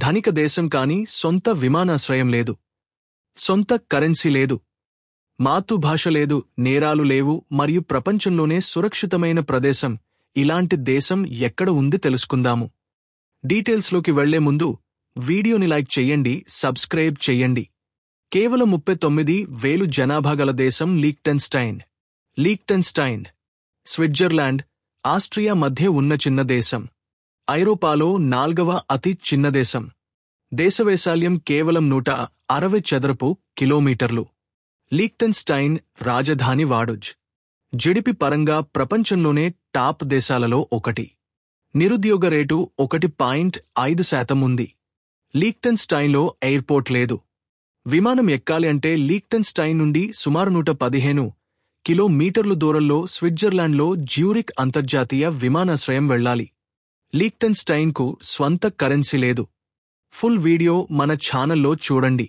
ధనిక దేశం కాని సొంత విమానాశ్రయం లేదు. సొంత కరెన్సీ లేదు. మాతృభాష లేదు. నేరాలు లేవు. మరియు ప్రపంచంలోనే సురక్షితమైన ప్రదేశం. ఇలాంటి దేశం ఎక్కడ ఉంది తెలుసుకుందాము. డీటెయిల్స్లోకి వెళ్లే ముందు వీడియోని లైక్ చెయ్యండి, సబ్స్క్రైబ్ చెయ్యండి. కేవలం 39,000 జనాభా గల దేశం లీక్టెన్స్టైన్. లీక్టెన్స్టైన్ స్విట్జర్లాండ్, ఆస్ట్రియా మధ్య ఉన్న చిన్న దేశం. ఐరోపాలో 4వ అతి చిన్న దేశం. దేశవైశాల్యం కేవలం 160 చదరపు కిలోమీటర్లు. లీక్టెన్స్టైన్ రాజధాని వాడుజ్. జిడిపి పరంగా ప్రపంచంలోనే టాప్ దేశాలలో ఒకటి. నిరుద్యోగ రేటు 1.5% ఉంది. లీక్టెన్స్టైన్లో ఎయిర్పోర్ట్ లేదు. విమానం ఎక్కాలి అంటే లీక్టెన్స్టైన్ నుండి సుమారు 115 కిలోమీటర్లు దూరంలో స్విట్జర్లాండ్లో జ్యూరిక్ అంతర్జాతీయ విమానాశ్రయం వెళ్లాలి. లీక్టెన్స్టైన్కు స్వంత కరెన్సీ లేదు. ఫుల్ వీడియో మన ఛానల్లో చూడండి.